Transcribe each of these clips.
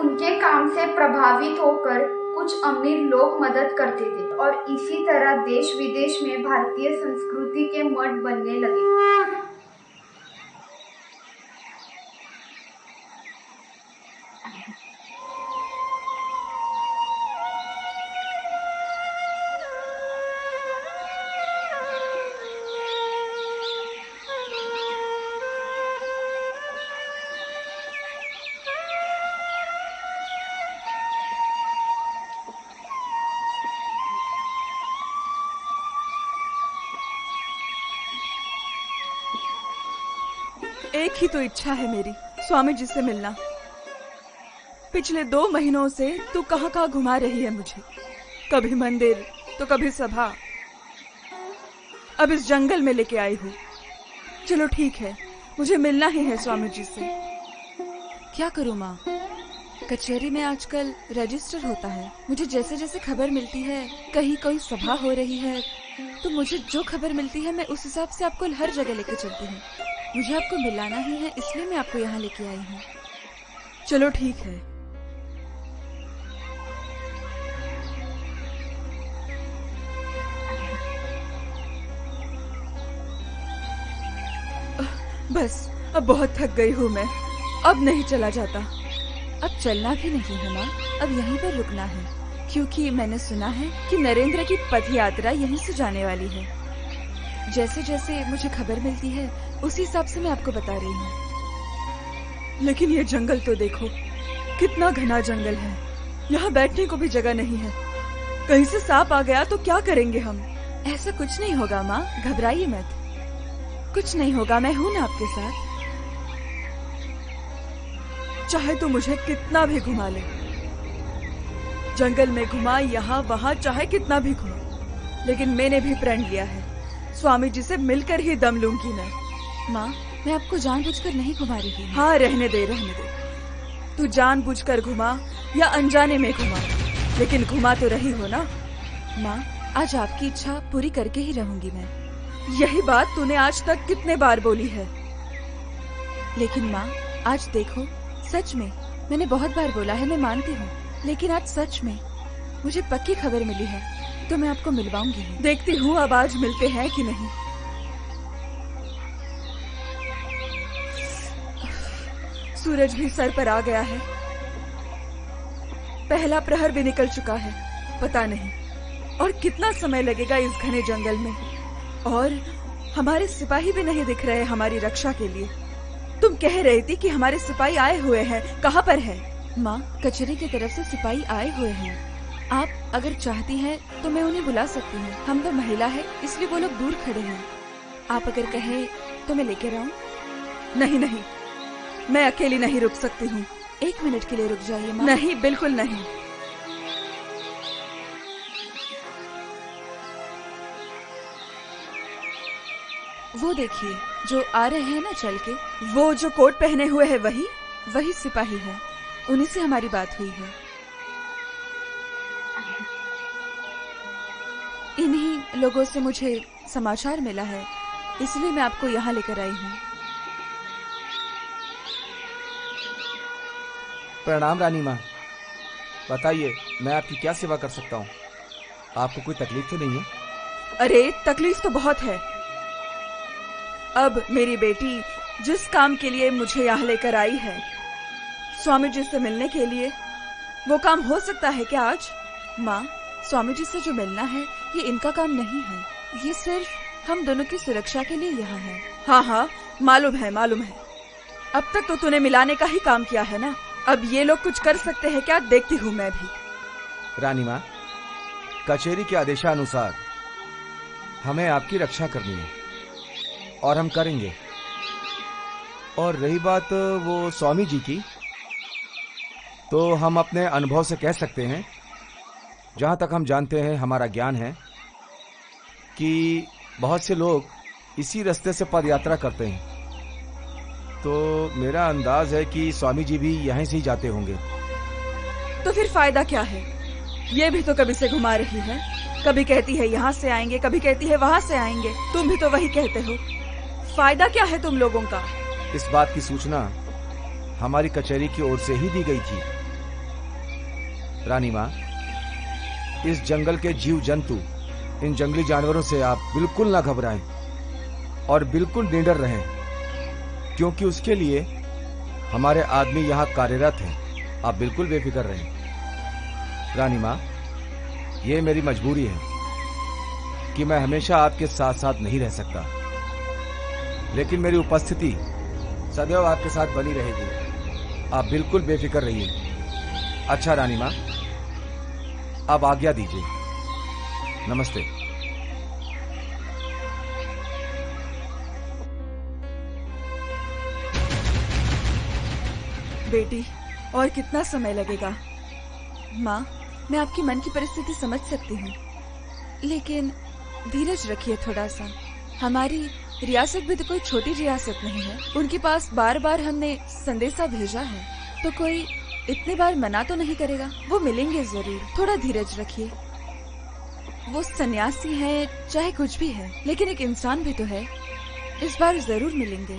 उनके काम से प्रभावित होकर कुछ अमीर लोग मदद करते थे और इसी तरह देश विदेश में भारतीय संस्कृति के मठ बनने लगे। एक ही तो इच्छा है मेरी, स्वामी जी से मिलना। पिछले 2 महीनों से तू कहाँ कहाँ घुमा रही है मुझे, कभी मंदिर तो कभी सभा, अब इस जंगल में लेके आई हूँ। चलो ठीक है, मुझे मिलना ही है स्वामी जी से। क्या करूँ माँ, कचहरी में आजकल रजिस्टर होता है। मुझे जैसे जैसे खबर मिलती है, कहीं कोई सभा हो रही है, तो मुझे जो खबर मिलती है मैं उस हिसाब से आपको हर जगह लेके चलती हूँ। मुझे आपको मिलाना ही है, इसलिए मैं आपको यहाँ लेके आई हूँ। चलो ठीक है। बस अब बहुत थक गई हूँ मैं, अब नहीं चला जाता। अब चलना भी नहीं है माँ, अब यहीं पर रुकना है, क्योंकि मैंने सुना है कि नरेंद्र की पद यात्रा यहीं से जाने वाली है। जैसे जैसे मुझे खबर मिलती है उसी हिसाब से मैं आपको बता रही हूँ। लेकिन ये जंगल तो देखो, कितना घना जंगल है, यहाँ बैठने को भी जगह नहीं है। कहीं से सांप आ गया तो क्या करेंगे हम? ऐसा कुछ नहीं होगा माँ, घबराइए मत, कुछ नहीं होगा, मैं हूँ ना आपके साथ। चाहे तो मुझे कितना भी घुमा ले, जंगल में घुमा, यहाँ वहाँ, चाहे कितना भी घुमा, लेकिन मैंने भी प्रण लिया है, स्वामी जी से मिलकर ही दम लूंगी मैं। माँ, मैं आपको जानबूझकर नहीं घुमा रही हूँ। हाँ, रहने दे रहने दे। तू जानबूझकर घुमा या अनजाने में घुमा, लेकिन घुमा तो रही हो ना। माँ, आज आपकी इच्छा पूरी करके ही रहूंगी मैं। यही बात तूने आज तक कितने बार बोली है। लेकिन माँ, आज देखो, सच में मैंने बहुत बार बोला है, मैं मानती हूँ, लेकिन आज सच में मुझे पक्की खबर मिली है, तो मैं आपको मिलवाऊंगी। देखती हूँ अब आज मिलते हैं कि नहीं। सूरज भी सर पर आ गया है, पहला प्रहर भी निकल चुका है। पता नहीं और कितना समय लगेगा इस घने जंगल में, और हमारे सिपाही भी नहीं दिख रहे हमारी रक्षा के लिए। तुम कह रही थी कि हमारे सिपाही आए हुए हैं, कहाँ पर है? माँ, कचहरी की तरफ से सिपाही आए हुए हैं। आप अगर चाहती हैं तो मैं उन्हें बुला सकती हूँ। हम तो महिला है, इसलिए वो लोग दूर खड़े हैं। आप अगर कहें तो मैं लेकर आऊँ? नहीं नहीं, मैं अकेली नहीं रुक सकती हूँ। 1 मिनट के लिए रुक जाइए माँ। नहीं, बिल्कुल नहीं। वो देखिए, जो आ रहे हैं ना चल के, वो जो कोट पहने हुए है वही सिपाही है, उन्हीं से हमारी बात हुई है। इन्हीं लोगों से मुझे समाचार मिला है, इसलिए मैं आपको यहाँ लेकर आई हूँ। प्रणाम रानी माँ, बताइए मैं आपकी क्या सेवा कर सकता हूँ? आपको कोई तकलीफ तो नहीं है? अरे तकलीफ तो बहुत है। अब मेरी बेटी जिस काम के लिए मुझे यहाँ लेकर आई है, स्वामी जी से मिलने के लिए, वो काम हो सकता है क्या आज? माँ, स्वामी जी से जो मिलना है ये इनका काम नहीं है, ये सिर्फ हम दोनों की सुरक्षा के लिए यहाँ है। हाँ हाँ, मालूम है मालूम है। अब तक तो तूने मिलाने का ही काम किया है ना, अब ये लोग कुछ कर सकते हैं क्या, देखती हूँ मैं भी। रानी माँ, कचहरी के आदेशानुसार हमें आपकी रक्षा करनी है और हम करेंगे। और रही बात वो स्वामी जी की, तो हम अपने अनुभव से कह सकते हैं, जहाँ तक हम जानते हैं, हमारा ज्ञान है कि बहुत से लोग इसी रास्ते से पद यात्रा करते हैं, तो मेरा अंदाज है कि स्वामी जी भी यहीं से ही जाते होंगे। तो फिर फायदा क्या है? ये भी तो कभी से घुमा रही है, कभी कहती है यहाँ से आएंगे, कभी कहती है वहाँ से आएंगे, तुम भी तो वही कहते हो। फायदा क्या है तुम लोगों का? इस बात की सूचना हमारी कचहरी की ओर से ही दी गई थी रानी माँ, इस जंगल के जीव जंतु, इन जंगली जानवरों से आप बिल्कुल ना घबराएं और बिल्कुल निडर रहें, क्योंकि उसके लिए हमारे आदमी यहाँ कार्यरत हैं। आप बिल्कुल बेफिक्र रहें। रानी माँ, ये मेरी मजबूरी है कि मैं हमेशा आपके साथ साथ नहीं रह सकता, लेकिन मेरी उपस्थिति सदैव आपके साथ बनी रहेगी। आप बिल्कुल बेफिक्र रहिए। अच्छा रानी माँ, अब आज्ञा दीजिए। नमस्ते। बेटी, और कितना समय लगेगा? माँ, मैं आपकी मन की परिस्थिति समझ सकती हूँ, लेकिन धीरज रखिए थोड़ा सा। हमारी रियासत भी तो कोई छोटी रियासत नहीं है। उनके पास बार बार हमने संदेशा भेजा है, तो कोई इतनी बार मना तो नहीं करेगा। वो मिलेंगे जरूर, थोड़ा धीरज रखिए। वो सन्यासी है चाहे कुछ भी है, लेकिन एक इंसान भी तो है। इस बार जरूर मिलेंगे,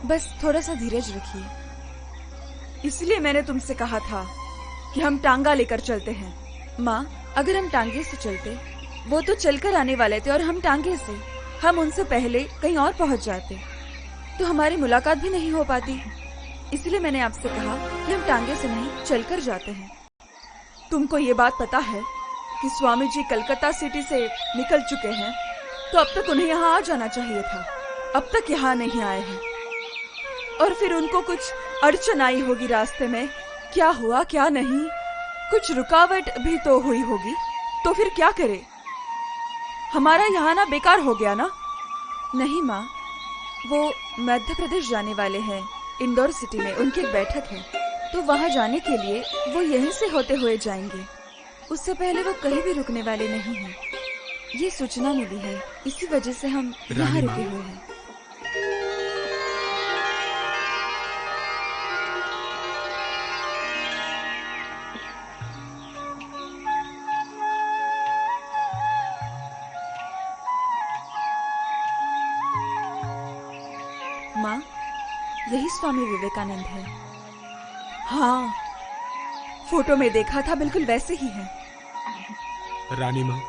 बस थोड़ा सा धीरज रखिए। इसलिए मैंने तुमसे कहा था कि हम टांगा लेकर चलते हैं। माँ, अगर हम टांगे से चलते, वो तो चलकर आने वाले थे और हम टांगे से, हम उनसे पहले कहीं और पहुँच जाते तो हमारी मुलाकात भी नहीं हो पाती। इसलिए मैंने आपसे कहा कि हम टांगे से नहीं चलकर जाते हैं। तुमको ये बात पता है कि स्वामी जी कलकत्ता सिटी से निकल चुके हैं, तो अब तक उन्हें यहाँ आ जाना चाहिए था। अब तक यहाँ नहीं आए हैं, और फिर उनको कुछ अड़चन आई होगी रास्ते में। क्या हुआ क्या नहीं, कुछ रुकावट भी तो हुई होगी। तो फिर क्या करे? हमारा यहाँ ना बेकार हो गया ना? नहीं माँ, वो मध्य प्रदेश जाने वाले हैं। इंदौर सिटी में उनकी एक बैठक है, तो वहाँ जाने के लिए वो यहीं से होते हुए जाएंगे। उससे पहले वो कहीं भी रुकने वाले नहीं हैं। ये सूचना मिली है, इसी वजह से हम यहाँ रुके हुए हैं। माँ, यही स्वामी विवेकानंद है। हाँ, फोटो में देखा था, बिल्कुल वैसे ही है। रानी माँ,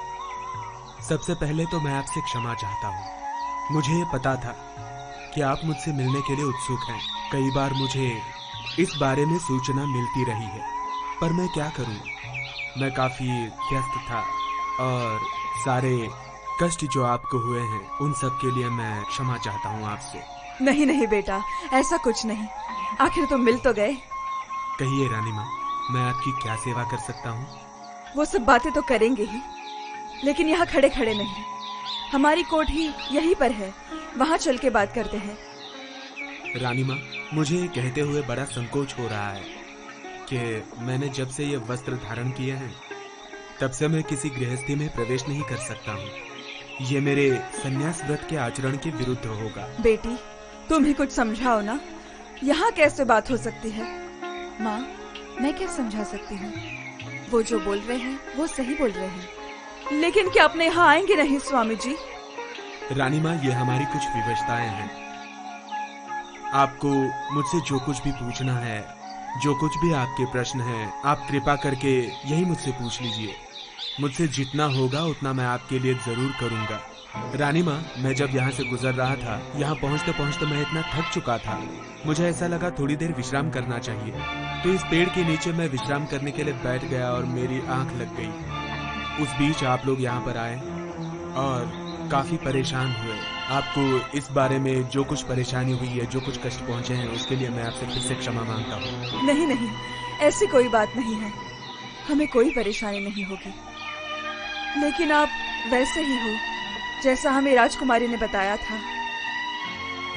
सबसे पहले तो मैं आपसे क्षमा चाहता हूँ। मुझे ये पता था कि आप मुझसे मिलने के लिए उत्सुक हैं। कई बार मुझे इस बारे में सूचना मिलती रही है, पर मैं क्या करूँ, मैं काफी व्यस्त था और सारे कष्ट जो आपको हुए हैं उन सब के लिए मैं क्षमा चाहता हूँ आपसे। नहीं नहीं बेटा, ऐसा कुछ नहीं। आखिर तुम मिल तो गए। कहिए रानी माँ, मैं आपकी क्या सेवा कर सकता हूँ? वो सब बातें तो करेंगे ही, लेकिन यहाँ खड़े खड़े नहीं। हमारी कोठी यहीं पर है, वहाँ चल के बात करते हैं। रानी माँ, मुझे कहते हुए बड़ा संकोच हो रहा है कि मैंने जब से ये वस्त्र धारण किए हैं तब से मैं किसी गृहस्थी में प्रवेश नहीं कर सकता हूँ। ये मेरे संन्यास व्रत के आचरण के विरुद्ध होगा। बेटी, तुम ही कुछ समझाओ ना, यहाँ कैसे बात हो सकती है? माँ, मैं क्या समझा सकती हूँ? वो जो बोल रहे हैं वो सही बोल रहे हैं। लेकिन क्या अपने यहाँ आएंगे नहीं स्वामी जी? रानी माँ, ये हमारी कुछ विवशताएं हैं। आपको मुझसे जो कुछ भी पूछना है, जो कुछ भी आपके प्रश्न हैं, आप कृपा करके यही मुझसे पूछ लीजिए। मुझसे जितना होगा उतना मैं आपके लिए जरूर करूंगा। रानी माँ, मैं जब यहाँ से गुजर रहा था, यहाँ पहुँचते पहुँचते मैं इतना थक चुका था, मुझे ऐसा लगा थोड़ी देर विश्राम करना चाहिए। तो इस पेड़ के नीचे मैं विश्राम करने के लिए बैठ गया और मेरी आंख लग गई। उस बीच आप लोग यहाँ पर आए और काफी परेशान हुए। आपको इस बारे में जो कुछ परेशानी हुई है, जो कुछ कष्ट पहुँचे हैं, उसके लिए मैं आपसे फिर से क्षमा मांगता हूँ। नहीं नहीं, ऐसी कोई बात नहीं है, हमें कोई परेशानी नहीं होगी। लेकिन आप वैसे ही हो जैसा हमें राजकुमारी ने बताया था।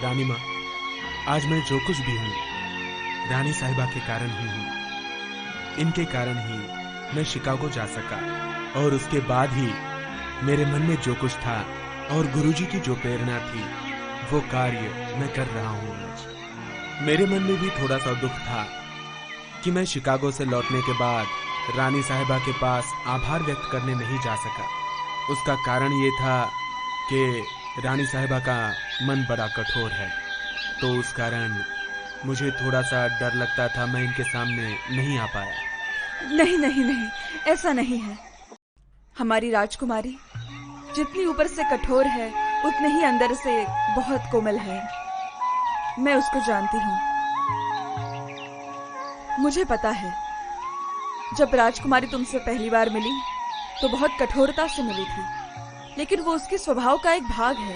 रानी माँ, आज मैं जो कुछ भी हूँ रानी साहिबा के कारण ही हूँ। इनके कारण ही मैं शिकागो जा सका, और उसके बाद ही मेरे मन में जो कुछ था और गुरुजी की जो प्रेरणा थी वो कार्य मैं कर रहा हूँ आज। मेरे मन में भी थोड़ा सा दुख था कि मैं शिकागो से लौटने के बाद रानी साहिबा के पास आभार व्यक्त करने नहीं जा सका। उसका कारण ये था कि रानी साहिबा का मन बड़ा कठोर है, तो उस कारण मुझे थोड़ा सा डर लगता था, मैं इनके सामने नहीं आ पाया। नहीं नहीं नहीं, ऐसा नहीं है। हमारी राजकुमारी जितनी ऊपर से कठोर है उतने ही अंदर से बहुत कोमल है। मैं उसको जानती हूँ। मुझे पता है, जब राजकुमारी तुमसे पहली बार मिली तो बहुत कठोरता से मिली थी, लेकिन वो उसके स्वभाव का एक भाग है।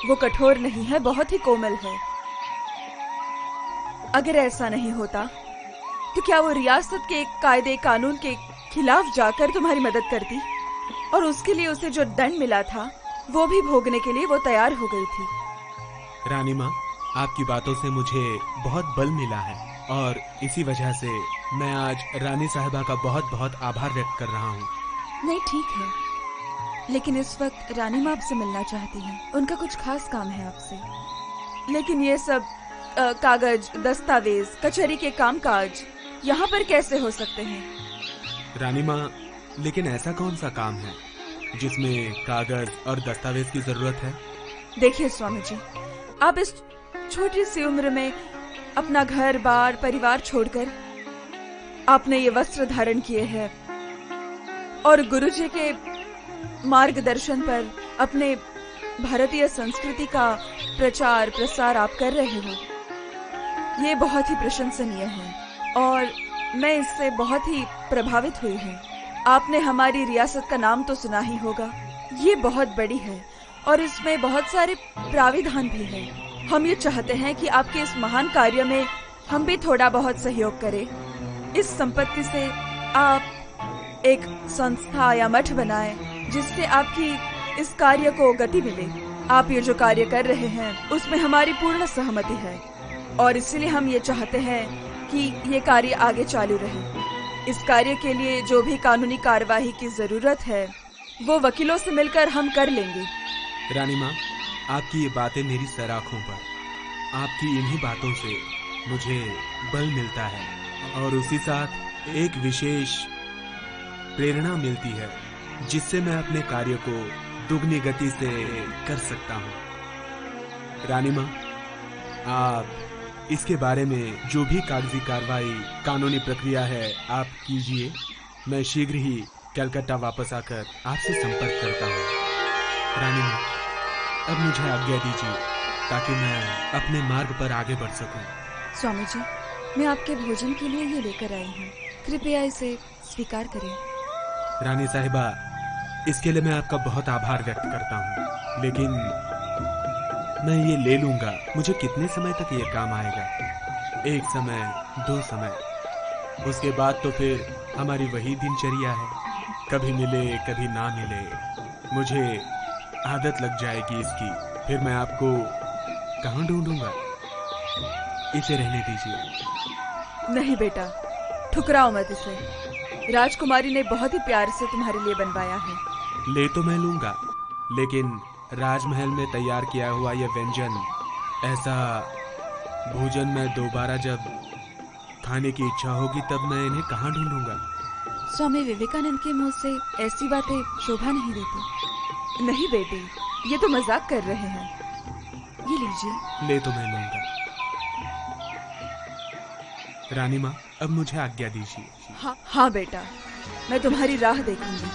वो कठोर नहीं है, बहुत ही कोमल है। अगर ऐसा नहीं होता तो क्या वो रियासत के कायदे कानून के खिलाफ जाकर तुम्हारी मदद करती? और उसके लिए उसे जो दंड मिला था वो भी भोगने के लिए वो तैयार हो गई थी। रानी माँ, आपकी बातों से मुझे बहुत बल मिला है और इसी वजह से मैं आज रानी साहिबा का बहुत बहुत आभार व्यक्त कर रहा हूँ। नहीं ठीक है, लेकिन इस वक्त रानी माँ आपसे मिलना चाहती हैं। उनका कुछ खास काम है आपसे। लेकिन ये सब कागज, दस्तावेज, कचहरी के कामकाज यहाँ पर कैसे हो सकते हैं? रानी माँ, लेकिन ऐसा कौन सा काम है जिसमें कागज और दस्तावेज की जरूरत है? देखिए स्वामी जी, आप इस छोटी सी उम्र में अपना घर बार परिवार छोड़कर आपने ये वस्त्र धारण किए हैं और गुरुजी के मार्गदर्शन पर अपने भारतीय संस्कृति का प्रचार प्रसार आप कर रहे हो। ये बहुत ही प्रशंसनीय है और मैं इससे बहुत ही प्रभावित हुई हूँ। आपने हमारी रियासत का नाम तो सुना ही होगा। ये बहुत बड़ी है और इसमें बहुत सारे प्राविधान भी हैं। हम ये चाहते हैं कि आपके इस महान कार्य में हम भी थोड़ा बहुत सहयोग करें। इस संपत्ति से आप एक संस्था या मठ बनाएं जिससे आपकी इस कार्य को गति मिले। आप ये जो कार्य कर रहे हैं उसमें हमारी पूर्ण सहमति है और इसीलिए हम ये चाहते हैं कि ये कार्य आगे चालू रहे। इस कार्य के लिए जो भी कानूनी कार्यवाही की जरूरत है वो वकीलों से मिलकर हम कर लेंगे। रानी माँ, आपकी ये बातें मेरी सराखों पर। आपकी इन्हीं बातों से मुझे बल मिलता है और उसी साथ एक विशेष प्रेरणा मिलती है जिससे मैं अपने कार्य को दुगनी गति से कर सकता हूँ। रानी माँ, आप इसके बारे में जो भी कागजी कार्रवाई, कानूनी प्रक्रिया है आप कीजिए। मैं शीघ्र ही कलकत्ता वापस आकर आपसे संपर्क करता हूँ। रानी माँ, अब मुझे आज्ञा दीजिए ताकि मैं अपने मार्ग पर आगे बढ़ सकूं। स्वामी जी, मैं आपके भोजन के लिए ये लेकर आई हूँ, कृपया इसे स्वीकार करें। रानी साहिबा, इसके लिए मैं आपका बहुत आभार व्यक्त करता हूँ, लेकिन मैं ये ले लूंगा। मुझे कितने समय तक ये काम आएगा? एक समय, दो समय, उसके बाद तो फिर हमारी वही दिनचर्या है, कभी मिले कभी ना मिले। मुझे आदत लग जाएगी इसकी, फिर मैं आपको कहाँ ढूंढूंगा? इसे रहने दीजिए। नहीं बेटा, ठुकराओ मत इसे। राजकुमारी ने बहुत ही प्यार से तुम्हारे लिए बनवाया है। ले तो मैं लूंगा, लेकिन राजमहल में तैयार किया हुआ यह व्यंजन, ऐसा भोजन मैं दोबारा जब खाने की इच्छा होगी तब मैं इन्हें कहाँ ढूंढूंगा? स्वामी विवेकानंद के मुंह से ऐसी बातें शोभा नहीं देती। नहीं बेटी, ये तो मजाक कर रहे हैं। ये लीजिए। ले तो मैं लूंगा। रानी माँ, अब मुझे आज्ञा दीजिए। हाँ बेटा, मैं तुम्हारी राह देखूंगी।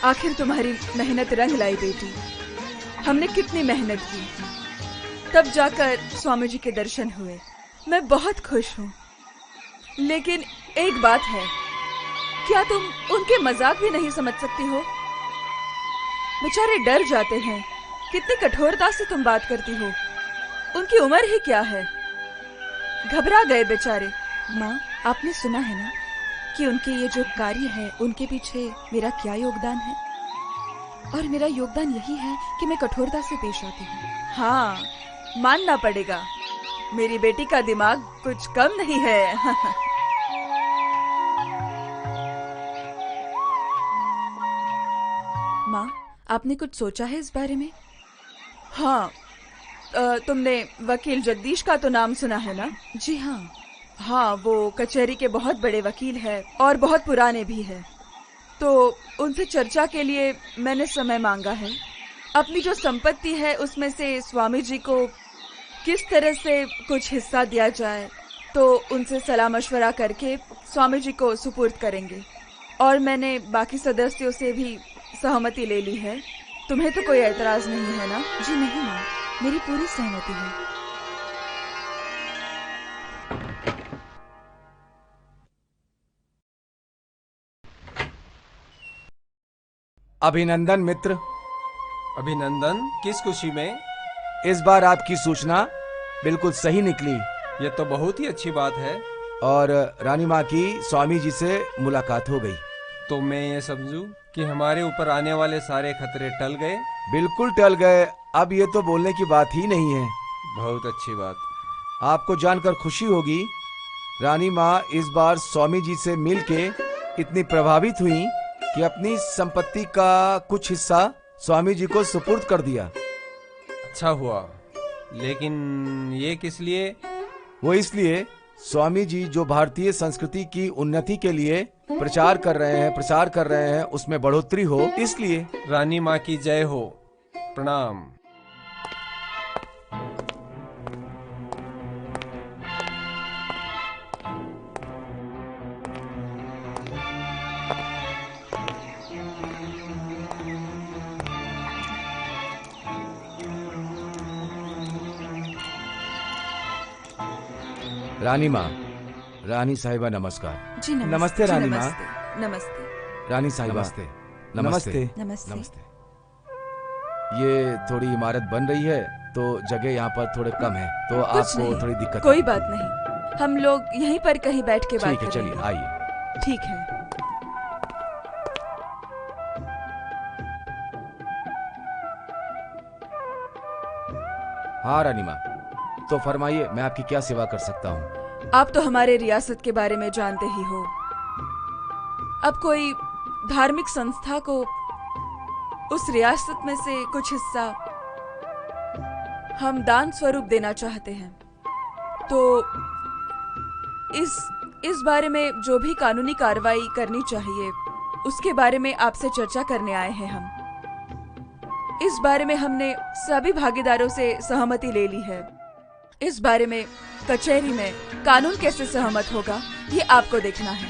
आखिर तुम्हारी मेहनत रंग लाई बेटी। हमने कितनी मेहनत की, तब जाकर स्वामी जी के दर्शन हुए। मैं बहुत खुश हूँ, लेकिन एक बात है, क्या तुम उनके मजाक भी नहीं समझ सकती हो? बेचारे डर जाते हैं। कितनी कठोरता से तुम बात करती हो। उनकी उम्र ही क्या है, घबरा गए बेचारे। माँ, आपने सुना है ना कि उनके ये जो कार्य है उनके पीछे मेरा क्या योगदान है? और मेरा योगदान यही है कि मैं कठोरता से पेश आती हूँ। हाँ, मानना पड़ेगा, मेरी बेटी का दिमाग कुछ कम नहीं है। माँ, आपने कुछ सोचा है इस बारे में? हाँ, तुमने वकील जगदीश का तो नाम सुना है ना? जी हाँ। हाँ, वो कचहरी के बहुत बड़े वकील है और बहुत पुराने भी है। तो उनसे चर्चा के लिए मैंने समय मांगा है। अपनी जो संपत्ति है उसमें से स्वामी जी को किस तरह से कुछ हिस्सा दिया जाए, तो उनसे सलाह मशवरा करके स्वामी जी को सुपुर्द करेंगे। और मैंने बाकी सदस्यों से भी सहमति ले ली है। तुम्हें तो कोई एतराज नहीं है ना? जी नहीं माँ, मेरी पूरी सहमति है। अभिनंदन मित्र। अभिनंदन? किस खुशी में? इस बार आपकी सूचना बिल्कुल सही निकली। ये तो बहुत ही अच्छी बात है। और रानी माँ की स्वामी जी से मुलाकात हो गई। तो मैं ये समझूं कि हमारे ऊपर आने वाले सारे खतरे टल गए? बिल्कुल टल गए। अब ये तो बोलने की बात ही नहीं है। बहुत अच्छी बात। आपको जानकर खुशी होगी, रानी माँ इस बार स्वामी जी से मिलके इतनी प्रभावित हुई कि अपनी संपत्ति का कुछ हिस्सा स्वामी जी को सुपुर्द कर दिया। अच्छा हुआ, लेकिन ये किस लिए? वो इसलिए, स्वामी जी जो भारतीय संस्कृति की उन्नति के लिए प्रचार कर रहे हैं उसमें बढ़ोतरी हो, इसलिए। रानी माँ की जय हो। प्रणाम। रानी माँ, रानी साहिबा नमस्कार। जी नमस्ते। नमस्ते रानी माँ। नमस्ते। रानी साहिबा नमस्ते। नमस्ते। नमस्ते। नमस्ते। ये थोड़ी इमारत बन रही है तो जगह यहाँ पर थोड़े कम है, तो कुछ आपको नहीं, थोड़ी दिक्कत कोई है। बात नहीं। हम लोग यहीं पर कहीं बैठ के बात ठीक है, चलिए करेंगे। आइए। ठीक है। हाँ रानी माँ, तो फरमाइए, मैं आपकी क्या सेवा कर सकता हूँ? आप तो हमारे रियासत के बारे में जानते ही हो। अब कोई धार्मिक संस्था को उस रियासत में से कुछ हिस्सा हम दान स्वरूप देना चाहते हैं, तो इस बारे में जो भी कानूनी कार्रवाई करनी चाहिए उसके बारे में आपसे चर्चा करने आए हैं हम। इस बारे में हमने सभी भागीदारों से सहमति ले ली है। इस बारे में कचहरी में कानून कैसे सहमत होगा ये आपको देखना है।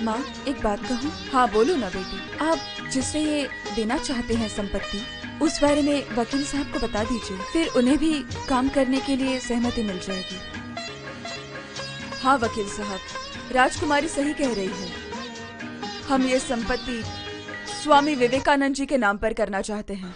माँ, एक बात कहूँ? हाँ बोलो ना बेटी। आप जिससे ये देना चाहते हैं संपत्ति, उस बारे में वकील साहब को बता दीजिए, फिर उन्हें भी काम करने के लिए सहमति मिल जाएगी। हाँ वकील साहब, राजकुमारी सही कह रही है। हम ये संपत्ति स्वामी विवेकानंद जी के नाम पर करना चाहते हैं।